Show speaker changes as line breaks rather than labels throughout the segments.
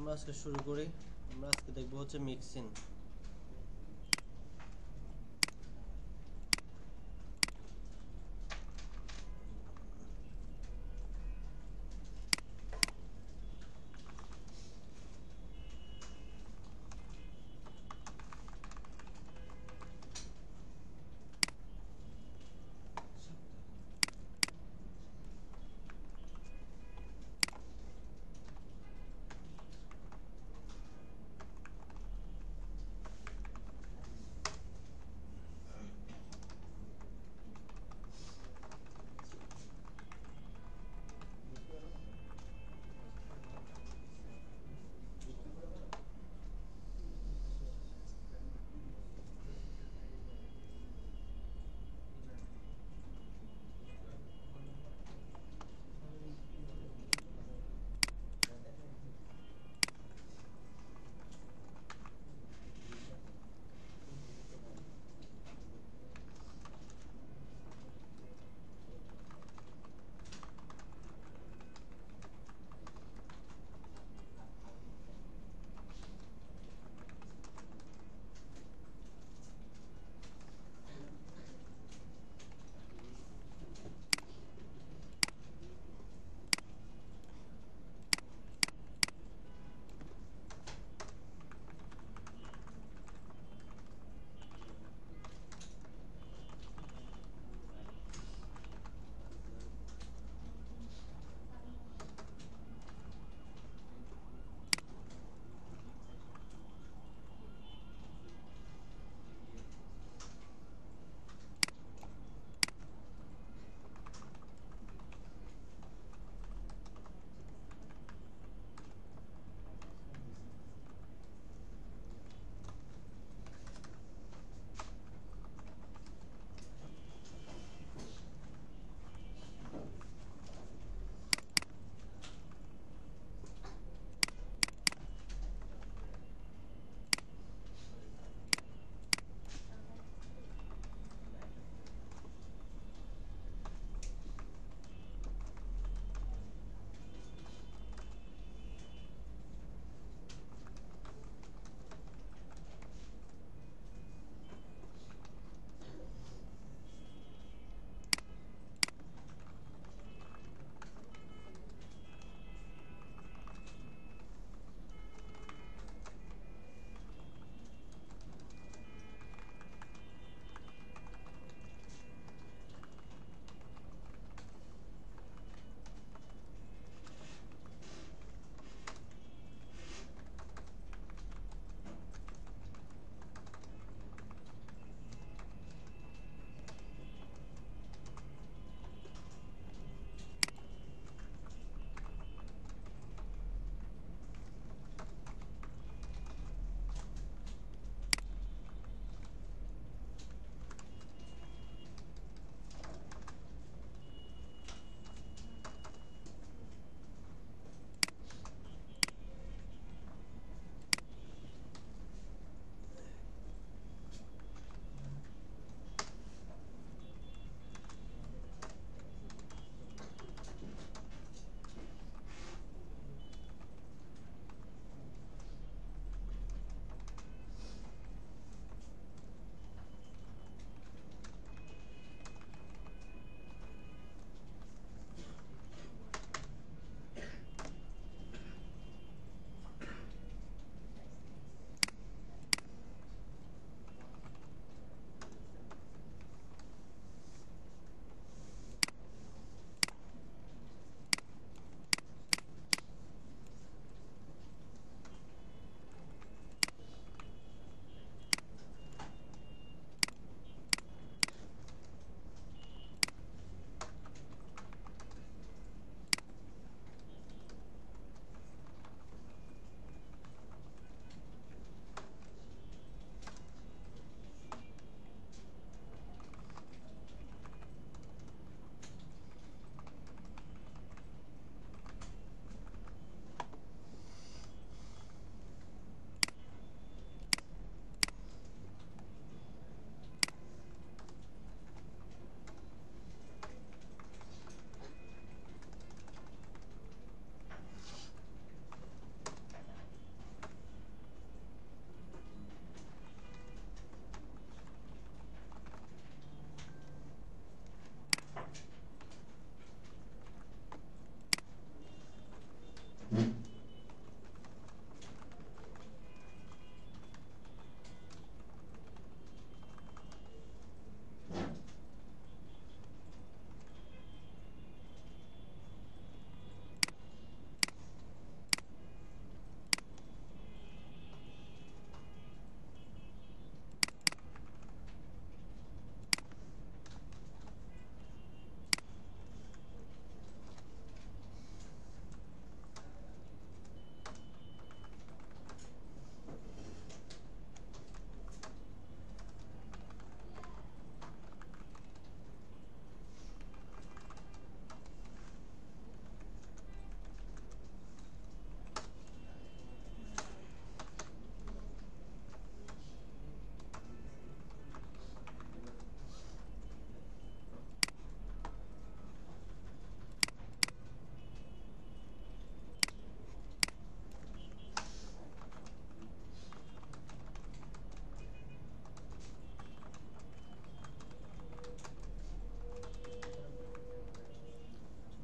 আমরা আজকে শুরু করি। আমরা আজকে দেখবো হচ্ছে মিক্সিং।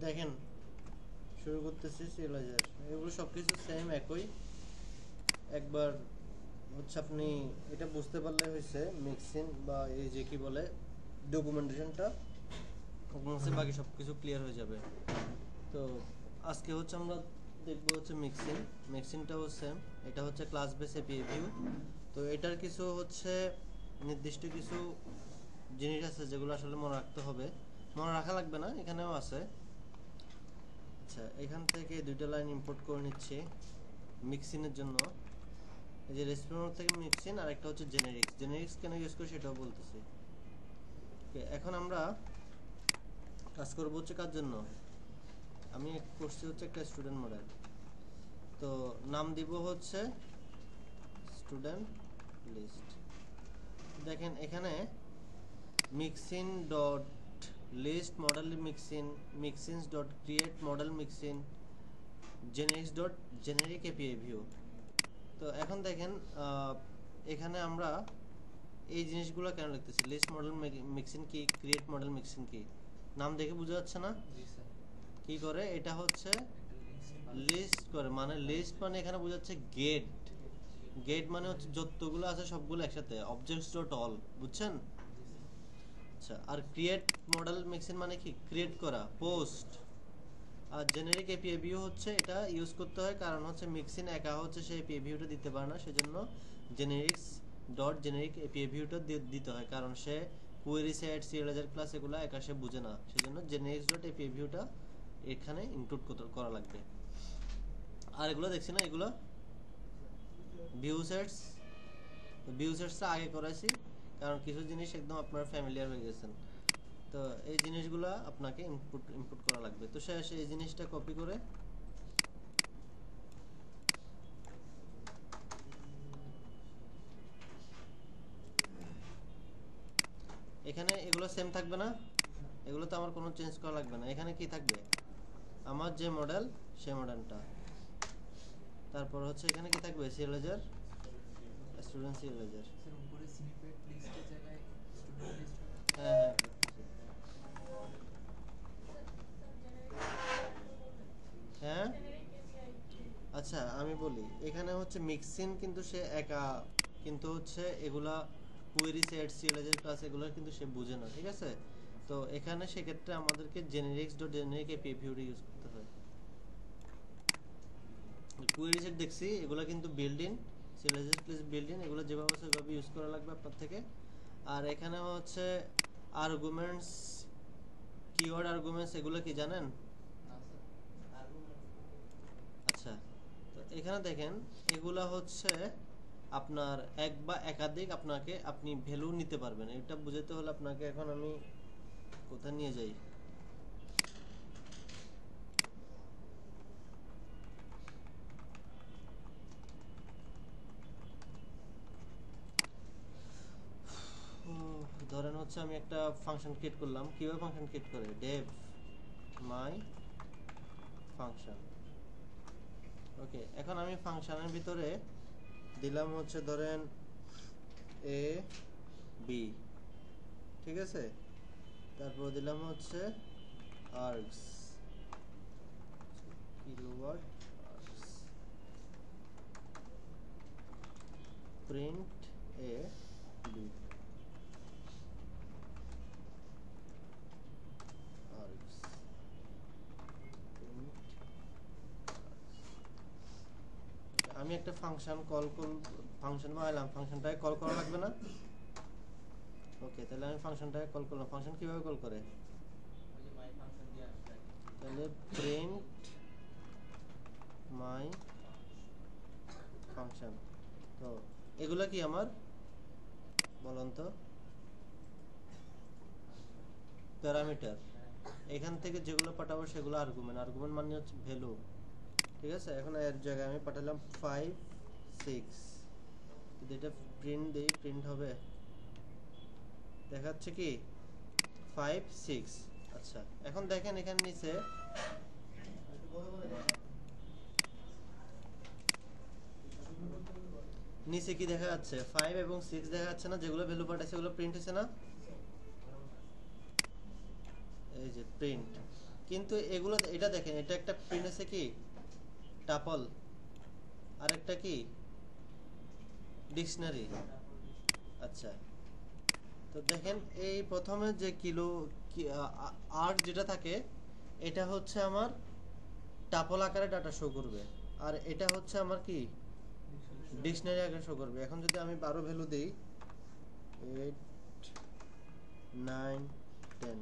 দেখেন শুরু করতেছি সিরিয়ালাইজার, এগুলো সবকিছু সেম একই। একবার হচ্ছে আপনি এটা বুঝতে পারলে হয়েছে মিক্সিং বা এই যে কি বলে ডকুমেন্টেশনটা, বাকি সব কিছু ক্লিয়ার হয়ে যাবে। তো আজকে হচ্ছে আমরা দেখবো হচ্ছে মিক্সিংটাও সেম। এটা হচ্ছে ক্লাস বেস এপিআই ভিউ। তো এটার কিছু হচ্ছে নির্দিষ্ট কিছু জিনিস আছে যেগুলো আসলে মনে রাখতে হবে, মনে রাখা লাগবে না, এখানেও আছে। আচ্ছা, এখান থেকে দুইটা লাইন ইম্পোর্ট করে নিচ্ছি মিক্সিংয়ের জন্য। এই যে রেসপন্স থেকে মিক্সিং, আর একটা হচ্ছে জেনেরিক্স কেন ইউজ করি সেটাও বলতেছি। এখন আমরা কাজ করবো হচ্ছে কার জন্য, আমি করছি হচ্ছে একটা স্টুডেন্ট মডেল। তো নাম দিব হচ্ছে স্টুডেন্ট লিস্ট। দেখেন এখানে mixin dot list model mixins dot create model mixin generics dot generic API view. তো এখন দেখেন এখানে আমরা এই জিনিসগুলো কেন লিখতেছি, লিস্ট মডেল মিক্সিং কি, ক্রিয়েট মডেল মিক্সিং কি, নাম দেখে বোঝা যাচ্ছে না কি করে। এটা হচ্ছে লিস্ট করে, মানে লিস্ট মানে এখানে বোঝাচ্ছে গেট। গেট মানে হচ্ছে যতগুলো আছে সবগুলো একসাথে, অবজেক্টস ডট অল, বুঝছেন? আচ্ছা, আর ক্রিয়েট মডেল মিক্সিং মানে কি, ক্রিয়েট করা, পোস্ট। আর জেনারিক এপিআই ভিউ হচ্ছে এটা ইউজ করতে হয় কারণ হচ্ছে মিক্সিং একা হচ্ছে সেই এপিআই ভিউটা দিতে পারে না, সেজন্য জেনেরিক্স ডট জেনারিক এপিআই ভিউটা দিতে হয়, কারণ সে কোয়েরি সেট সিরিয়ালাইজার ক্লাস এগুলো একা সে বুঝে না, সেজন্য জেনেরিক্স ডট এপিআই ভিউটা এখানে ইনক্লুড করা লাগবে। আর এগুলো দেখছি না, এগুলো ভিউ সেটসটা আগে করাইছি কারণ কিছু জিনিস একদম আপনারা ফ্যামিলিয়ার হয়ে গেছেন। তো এই জিনিসগুলো আপনাকে ইনপুট করা লাগবে। তো শেষে এই জিনিসটা কপি করে এখানে, এগুলো সেম থাকবে না, এগুলো তো আমার কোনো চেঞ্জ করা লাগবে না। এখানে কি থাকবে, আমার যে মডেল সেই মডেলটা। তারপর হচ্ছে এখানে কি থাকবে, সিরিয়ালাইজার, স্টুডেন্ট সিরিয়ালাইজার। হ্যাঁ, হ্যাঁ, আচ্ছা আমি বলি, এখানে হচ্ছে মিক্সিং কিন্তু সে একা, কিন্তু হচ্ছে এগুলা কোয়েরি সেট সিরিয়ালাইজার ক্লাস এগুলো কিন্তু সে বুঝে না, ঠিক আছে? তো এখানে সেক্ষেত্রে আমাদেরকে জেনেরিক্স ডট জেনেরিক এপিআই ভিউটা ইউজ করতে হয়। কোয়েরি সেট দেখছি, এগুলো কিন্তু build in, serializer class build in, এগুলো যেভাবে সেভাবে ইউজ করা লাগবে আপনার থেকে। আর এখানে হচ্ছে আর্গুমেন্টস, কিওয়ার্ড আর্গুমেন্টস, এগুলো কি জানেন? আচ্ছা, তো এখানে দেখেন এগুলা হচ্ছে আপনার এক বা একাধিক আপনি ভ্যালু নিতে পারবেন। এটা বুঝাতে হলে আপনাকে এখন আমি কোথায় নিয়ে যাই, ধরেন হচ্ছে আমি একটা ফাংশন ক্রিয়েট করলাম। কিভাবে ফাংশন ক্রিয়েট করে, ডেভ মাই ফাংশন। ওকে, এখন আমি ফাংশনের ভিতরে দিলাম হচ্ছে ধরেন এ বি, ঠিক আছে? তারপর দিলাম হচ্ছে আর্গস, kilowatt আর্গস, print A B আর্গস, print. আমি একটা ফাংশন ফাংশন বানাইলাম, ফাংশনটাকে কল করা লাগবে না? ওকে, তাহলে আমি ফাংশনটাকে কল করলাম। ফাংশন কিভাবে কল করে, তাহলে প্রিন্ট মাই ফাংশন। তো এগুলা কি আমার, বলুন তো, প্যারামিটার। এখান থেকে যেগুলো পাঠাবো সেগুলো আর্গুমেন্ট, আর্গুমেন্ট মানে হচ্ছে ভ্যালু, ঠিক আছে? এখন এর জায়গায় আমি পাঠালাম 5 6, যদি এটা প্রিন্ট দেই প্রিন্ট হবে, দেখাচ্ছে কি 5 6। আচ্ছা, এখন দেখেন এখানে নিচে কি দেখা যাচ্ছে, 5 এবং 6 দেখা যাচ্ছে না? যেগুলো ভ্যালু পাঠাইছে সেগুলো প্রিন্ট হয়েছে না? এই যে প্রিন্ট, কিন্তু এগুলো এটা দেখেন, এটা একটা প্রিন্ট আছে কি টাপল, আর একটা কি ডিকশনারি। আচ্ছা, তো দেখেন এই প্রথমে যে কিলো আর যেটা থাকে এটা হচ্ছে আমার টাপল আকারে ডাটা শো করবে, আর এটা হচ্ছে আমার কি ডিকশনারি আকারে শো করবে। এখন যদি আমি 12 ভ্যালু দেই 8 9 10,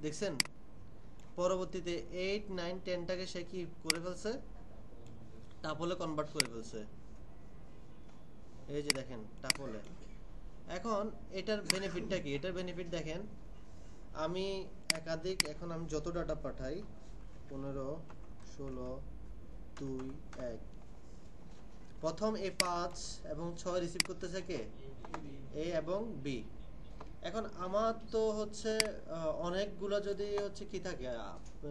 দেখছেন পরবর্তীতে 8 9 10টাকে সে কি করে ফেলছে, টাপলে কনভার্ট করে ফেলছে। এই যে দেখেন টাপলে। এখন এটার বেনিফিটটা কি? এটার বেনিফিট দেখেন, আমি একাধিক, এখন আমি যত ডাটা পাঠাই 15 16 2 1, প্রথম এ 5 এবং 6 রিসিভ করতেছে কে? এ এবং বি। এখন আমার তো হচ্ছে অনেকগুলো যদি হচ্ছে কি থাকে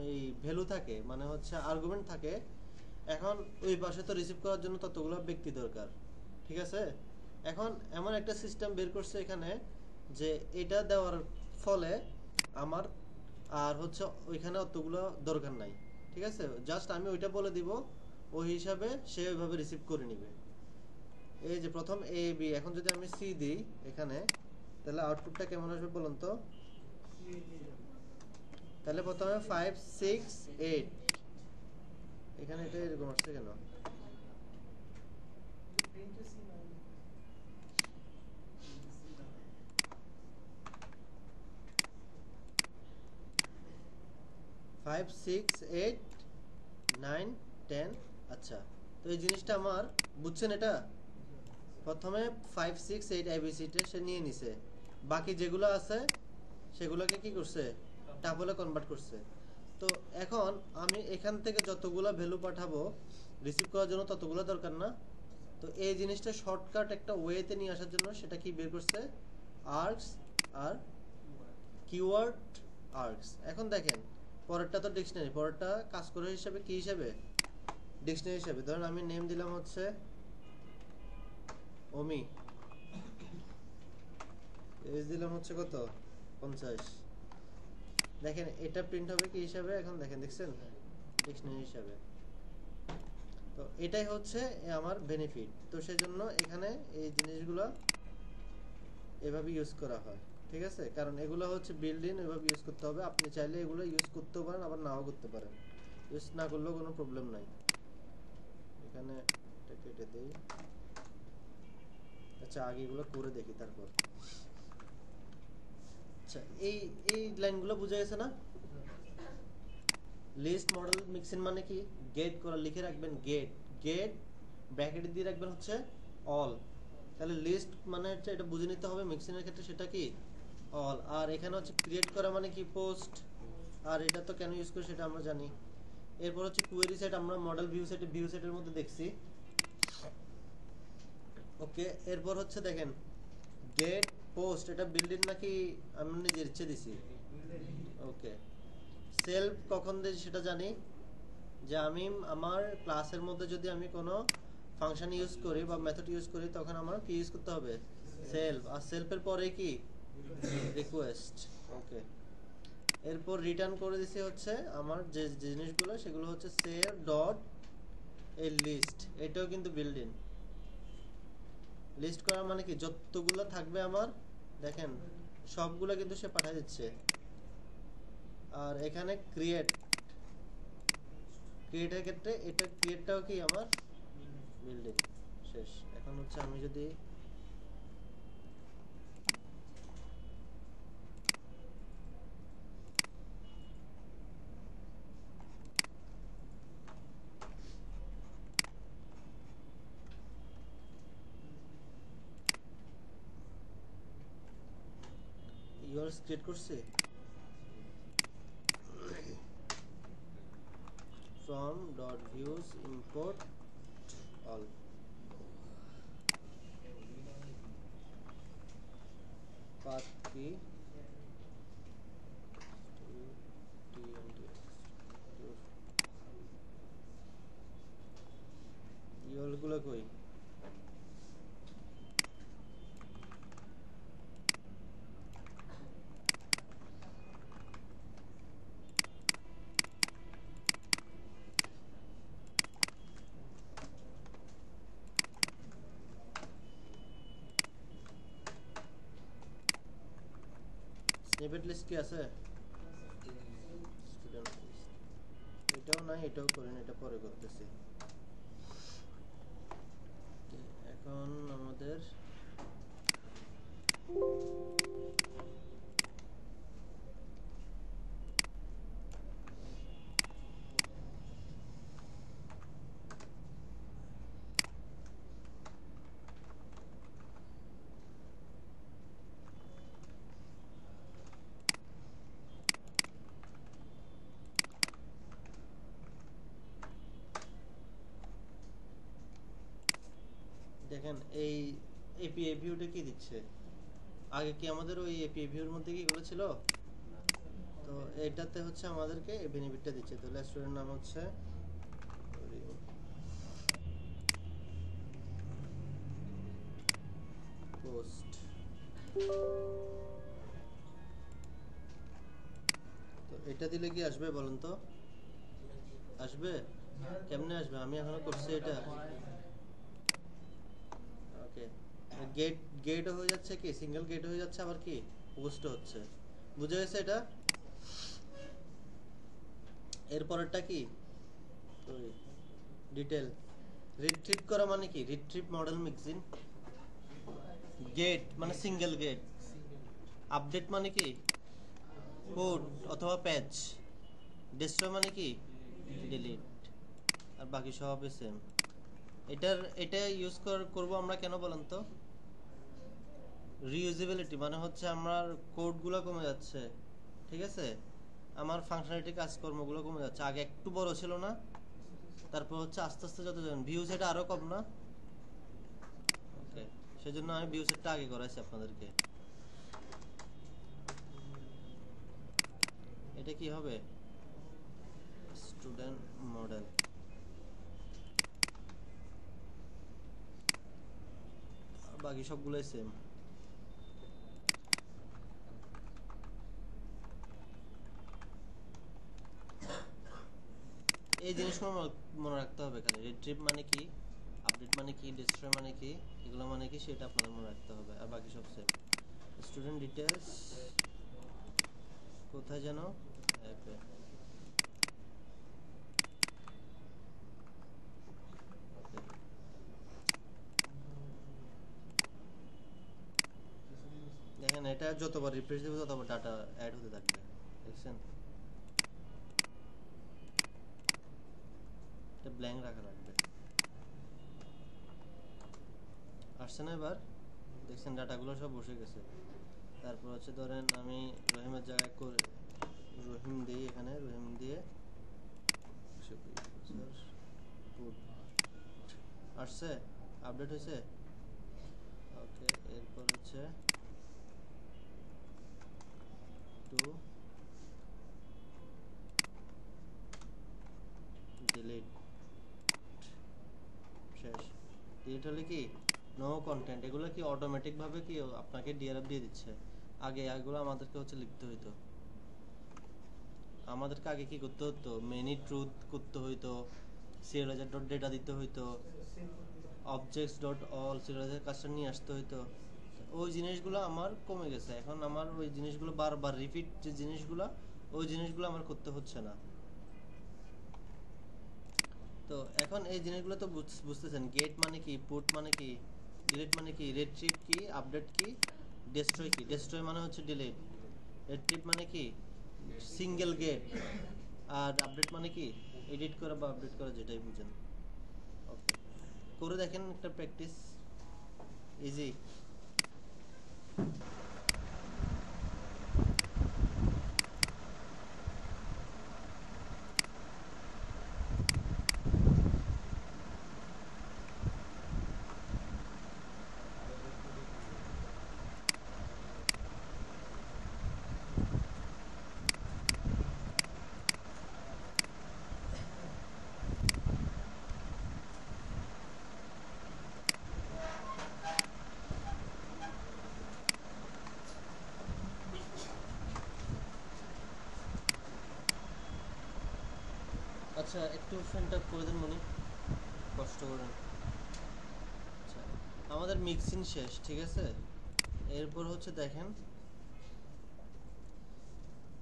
এই ভ্যালু থাকে, মানে হচ্ছে আর্গুমেন্ট থাকে, এখন ওই পাশে তো রিসিভ করার জন্য ততগুলো ব্যক্তি দরকার, ঠিক আছে? এখন এমন একটা সিস্টেম বের করছে এখানে যে এটা দেওয়ার ফলে আমার আর হচ্ছে ওইখানে অতগুলো দরকার নাই, ঠিক আছে? জাস্ট আমি ওইটা বলে দিব, ওই হিসাবে সে ওইভাবে রিসিভ করে নিবে। এই যে প্রথম এ বি, এখন যদি আমি সি দিই এখানে, তাহলে আউটপুটটা কেমন আসবে বলুন তো? তাহলে প্রথমে 5 6 8, এখানে এটা এরকম আসছে কেন? Five six eight nine ten. আচ্ছা, তো এই জিনিসটা আমার বুঝছেন? এটা প্রথমে 5 6 8 এবিসিটা সে নিয়ে নিছে, বাকি যেগুলো আছে সেগুলোকে কি করছে? টাপলে কনভার্ট করছে। তো এখন আমি এখান থেকে যতগুলো ভ্যালু পাঠাবো রিসিভ করার জন্য ততগুলো দরকার না। তো এই জিনিসটা শর্টকাট একটা ওয়েতে নিয়ে আসার জন্য সেটা কি বের করছে? আর্কস আর কিওয়ার্ড আর্কস। এখন দেখেন পরেরটা তো ডিকশনারি, পরেরটা কাজ করে হিসাবে কি হিসাবে? ডিকশনারি হিসাবে। ধরেন আমি নেম দিলাম হচ্ছে ওমি, এজ দিলাম হচ্ছে কত? 50। দেখেন এটা প্রিন্ট হবে কি হিসাবে? এখন দেখেন, দেখছেন ডিকশনারি হিসাবে। তো এটাই হচ্ছে আমার বেনিফিট। তো সেজন্য এখানে এই জিনিসগুলো এভাবে ইউজ করা হয়, ঠিক আছে? কারণ এগুলো হচ্ছে বিল্ড ইন, এভাবে ইউজ করতে হবে। আপনি চাইলে এগুলো ইউজ করতেও পারেন, আবার নাও করতে পারেন, ইউজ না করলেও কোনো প্রবলেম নাই। এখানে এটা কেটে দেই। আচ্ছা, আগে এগুলো করে দেখি তারপর। আচ্ছা, এই এই লাইনগুলো বুঝা গেছে না? লিস্ট মডেল মিক্সিং মানে কি? গেট করা, লিখে রাখবেন গেট, গেট ব্র্যাকেটে দিয়ে রাখবেন হচ্ছে অল। তাহলে লিস্ট মানে হচ্ছে এটা বুঝে নিতে হবে মিক্সিং এর ক্ষেত্রে সেটা কি অল। আর এখানে হচ্ছে ক্রিয়েট করা মানে কি পোস্ট, আর এটা তো কেন ইউজ করি সেটা আমরা জানি। এরপর হচ্ছে কোয়েরি সেট, আমরা মডেল ভিউ সেটে ভিউ সেটের মধ্যে দেখছি। ওকে, এরপর হচ্ছে দেখেন গেট পোস্ট, এটা বিল্ডিং নাকি আমি নিজের ইচ্ছে দিছি? ওকে, সেলফ কখন দেই সেটা জানি, যে আমি আমার ক্লাসের মধ্যে যদি আমি কোনো ফাংশন ইউজ করি বা মেথড ইউজ করি তখন আমার কি ইউজ করতে হবে? সেলফ। আর সেলফের পরে কি? রিকোয়েস্ট। ওকে, এরপর রিটার্ন করে দিছি হচ্ছে আমার যে জিনিসগুলো সেগুলো হচ্ছে সেভ ডট এই লিস্ট। এটাও কিন্তু বিল্ড ইন। লিস্ট করা মানে কি যতগুলো থাকবে আমার, দেখেন সবগুলো কিন্তু সে পাঠিয়ে দিচ্ছে। আর এখানে ক্রিয়েট, ক্রিয়েটের ক্ষেত্রে এটা ক্রিয়েটটাও কি আমার বিল্ড ইন। শেষ। এখন হচ্ছে আমি যদি ইউআরএস ক্রিয়েট করছি from dot views import all, path key URL গুলো কই? স্নিপেট লিস্ট কি আছে? স্টুডেন্ট লিস্ট এটাও নাই, এটাও করেন, এটা পরে করতেছি। এখন আমাদের দেখেন এই এপিআই ভিউটা কি দিচ্ছে, আগে কি আমাদের ওই এপিআই ভিউর মধ্যে কি এগুলো ছিল? তো এটাতে হচ্ছে আমাদেরকে এই বেনিফিটটা দিচ্ছে। তাহলে স্টুডেন্ট নাম হচ্ছে পোস্ট। তো এটা দিলে কি আসবে বলেন তো? আসবে? কেমনে আসবে? আমি এখনো করছি এটা। ওকে, গেট গেটও হয়ে যাচ্ছে, কি সিঙ্গেল গেট হয়ে যাচ্ছে, আবার কি পোস্টও হচ্ছে। বুঝে গেছে এটা? এরপরেরটা কি ডিটেল। রিট্রিভ করা মানে কি? Retrieve model mixing. গেট মানে সিঙ্গেল গেট। আপডেট মানে কি? কোড অথবা প্যাচ। ডিস্ট্রয় মানে কি? ডিলিট। আর বাকি সবই সেম। এটা ইউজ করব আমরা কেন বলেন তো? রিইউজেবিলিটি মানে হচ্ছে আমার কোডগুলো কমে যাচ্ছে, ঠিক আছে, আমার ফাংশনালিটি কাজকর্মগুলো কমে যাচ্ছে। আগে একটু বড় ছিল না, তারপর হচ্ছে আস্তে আস্তে যত যাবেন ভিউ সেট আরো কম না। ওকে, সেজন্য আমি ভিউ সেটটা আগে করাইছি আপনাদেরকে। এটা কি হবে? Student model. বাকি সবগুলোই সেম। এই জিনিসগুলো মনে রাখতে হবে খালি। রিট্রিভ মানে কি, আপডেট মানে কি, ডিস্ট্রয় মানে কি, এগুলো মানে কি সেটা আপনাদের মনে রাখতে হবে। আর বাকি সব সেম। স্টুডেন্ট ডিটেলস কোথায় যেন অ্যাপে। দেখেন এটা যতবার রিফ্রেশ দেবে ততবার ডাটা অ্যাড হতে থাকবে, দেখছেন? এটা ব্ল্যাঙ্ক রাখা লাগবে। আসছে না এবার? দেখছেন ডাটাগুলো সব বসে গেছে। তারপর হচ্ছে ধরেন আমি রহিমের জায়গায় করে রহিম দিই, এখানে রহিম দিয়ে আসছে, আপডেট হয়েছে। ওকে, এরপর হচ্ছে টু ডিলিট। শেষ। ডিলিট হলে কি নো কন্টেন্ট, এগুলো কি অটোমেটিক ভাবে কি আপনাকে ডিআরএফ দিয়ে দিচ্ছে। আগে এগুলো আমাদেরকে হচ্ছে লিখতে হইতো। আমাদেরকে আগে কি করতে হতো? মেনি ট্রুথ করতে হইতো, সিরিয়ালাইজার ডট ডেটা দিতে হইতো, অবজেক্টস ডট অল সিরিয়ালাইজার কাজটা নিয়ে আসতে হইতো। ওই জিনিসগুলো আমার কমে গেছে। এখন আমার ওই জিনিসগুলো বারবার রিপিট, যে জিনিসগুলো ওই জিনিসগুলো আমার করতে হচ্ছে না। তো এখন এই জিনিসগুলো তো বুঝতেছেন। গেট মানে কি, পুট মানে কি, ডিলিট মানে কি, রিট্রিভ কি, আপডেট কি, ডেস্ট্রয় কি। ডেস্ট্রয় মানে হচ্ছে ডিলিট, রিট্রিভ মানে কি সিঙ্গেল গেট, আর আপডেট মানে কি এডিট করা বা আপডেট করা, যেটাই বুঝেন। ওকে, করে দেখেন একটা প্র্যাকটিস, ইজি। আচ্ছা, একটু ফ্যানটা করে দেন মনি, কষ্ট করেন। আচ্ছা, আমাদের মিক্সিং শেষ, ঠিক আছে। এরপর হচ্ছে দেখেন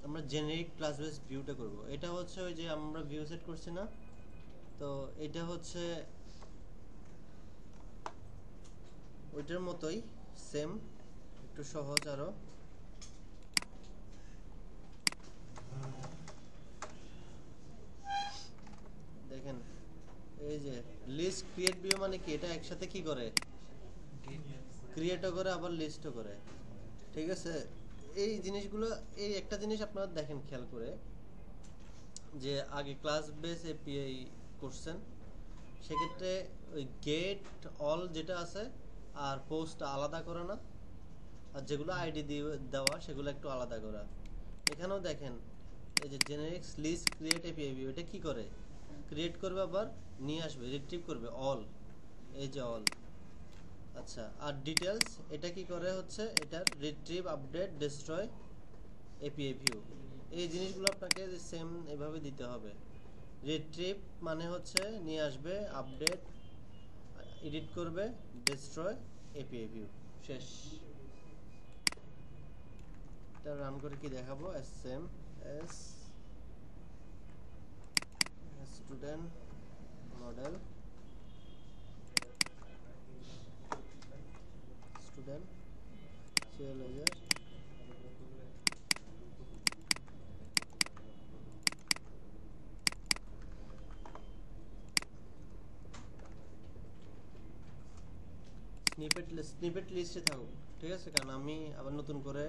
আমরা জেনারিক ক্লাস বেস ভিউটা করব। এটা হচ্ছে ওই যে আমরা ভিউ সেট করছি না, তো এটা হচ্ছে ওইটার মতোই সেম, একটু সহজ আরো। দেখেন এই যে লিস্ট ক্রিয়েট ভিউ মানে কি, এটা একসাথে কি করে, ক্রিয়েটও করে আবার লিস্টও করে। ঠিক আছে, এই জিনিসগুলো, এই একটা জিনিস আপনারা দেখেন খেয়াল করে, যে আগে ক্লাস বেস এপিআই করছেন, সেক্ষেত্রে ওই গেট অল যেটা আছে আর পোস্ট আলাদা করে না, আর যেগুলো আইডি দিয়ে দেওয়া সেগুলো একটু আলাদা করা। এখানেও দেখেন এই যে generics list create API view, এটা কি করে, ক্রিয়েট করবে আবার নিয়ে আসবে, রিট্রিভ করবে অল, এই যে অল। আচ্ছা, আর ডিটেলস এটা কি করে হচ্ছে, এটা retrieve update destroy API view. এই জিনিসগুলো আপনাকে সেম এভাবে দিতে হবে। রিট্রিভ মানে হচ্ছে নিয়ে আসবে, আপডেট এডিট করবে, ডিস্ট্রয় এপিআই ভিউ, শেষ। এটা রান করে কি দেখাবো, same as student model student serializer snippet লিস্টে থাকুক। ঠিক আছে, কারণ আমি আবার নতুন করে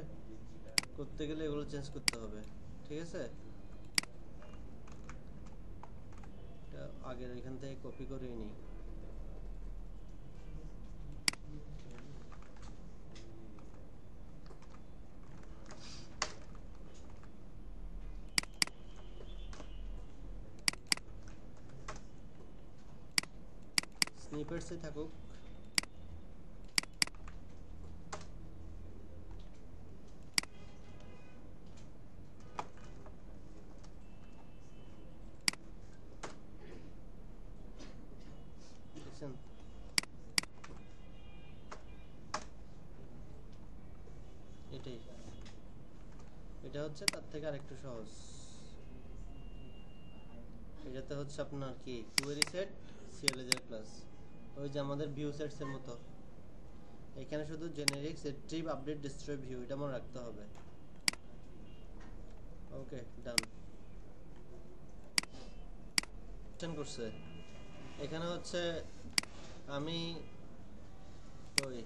করতে গেলে এগুলো চেঞ্জ করতে হবে। ঠিক আছে, এটা আগের এখান থেকে কপি করে নিই। স্নিপেটসে থাকুক। দেখছেন, এটাই, এটা হচ্ছে তার থেকে আরেকটু সহজ। এটাতে হচ্ছে আপনার কি কোয়েরি সেট সিরিয়ালাইজার ক্লাস, ওই যে আমাদের ভিউ সেটস এর মতো। এখানে শুধু জেনারিক্স রিট্রিভ আপডেট ডিস্ট্রয় ভিউ, এটা মনে রাখতে হবে। ওকে, ডান। করছে এখানে হচ্ছে আমি ওই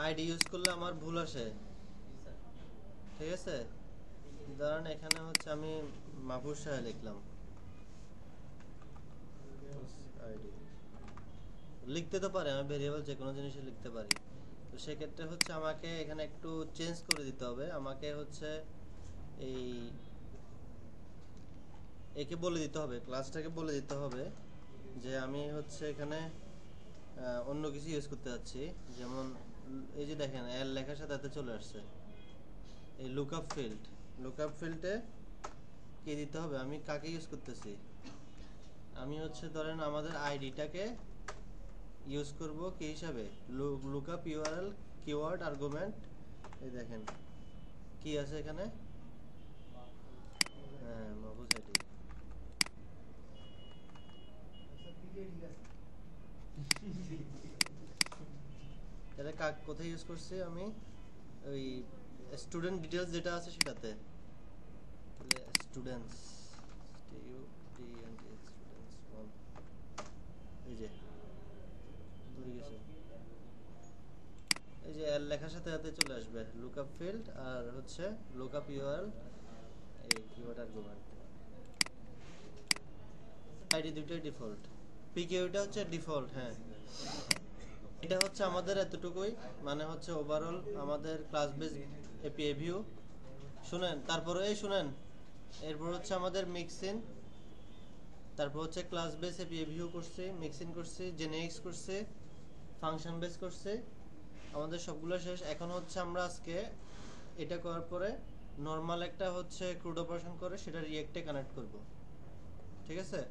আইডি ইউজ করলে আমার ভুল আসে। ঠিক আছে, ধরেন এখানে হচ্ছে আমি মাহফুজ শাহ লিখলাম, আইডি লিখতে তো পারে, আমি ভেরিয়েবল যে কোনো জিনিসে লিখতে পারি। তো সেক্ষেত্রে হচ্ছে আমাকে এখানে একটু চেঞ্জ করে দিতে হবে। আমাকে হচ্ছে এই একে বলে দিতে হবে, ক্লাসটাকে বলে দিতে হবে যে আমি হচ্ছে এখানে অন্য কিছু ইউজ করতে যাচ্ছি। যেমন এই যে দেখেন এল লেখার সাথে এতে চলে আসছে এই লুকআপ ফিল্ড। লুকআপ ফিল্ডে কি দিতে হবে, আমি কাকে ইউজ করতেছি, আমি হচ্ছে ধরেন আমাদের আইডিটাকে ইউজ করব কি হিসাবে, লুকআপ ইউআরএল কিওয়ার্ড আর্গুমেন্ট। এই দেখেন কি আছে এখানে, হ্যাঁ মাহফুজ আইডি। তাহলে কোথায় ইউজ করছি আমি, ওই স্টুডেন্ট ডিটেইলস যেটা আছে সেটাতে, তাহলে স্টুডেন্টস এই যে ধরে গেছে, এই যে এল লেখার সাথে সাথে চলে আসবে লুকআপ ফিল্ড আর হচ্ছে লুকআপ ইউআরএল এই কিওয়ার্ড আর্গুমেন্ট। আইডি দুটোই ডিফল্ট, পিকিউটা হচ্ছে ডিফল্ট। হ্যাঁ, এটা হচ্ছে আমাদের এতটুকুই, মানে হচ্ছে ওভারঅল আমাদের ক্লাস বেস এপিআই ভিউ। শুনেন, তারপরে এই শুনেন, এরপর হচ্ছে আমাদের মিক্সিন, তারপর হচ্ছে ক্লাস বেস এপিআই ভিউ করছি, মিক্সিন করছি, জেনেরিক্স করছি, ফাংশন বেস করছি, আমাদের সবগুলো শেষ। এখন হচ্ছে আমরা আজকে এটা করার পরে নর্মাল একটা হচ্ছে ক্রুড অপারেশন করে সেটা রিয়েক্টে কানেক্ট করব। ঠিক আছে।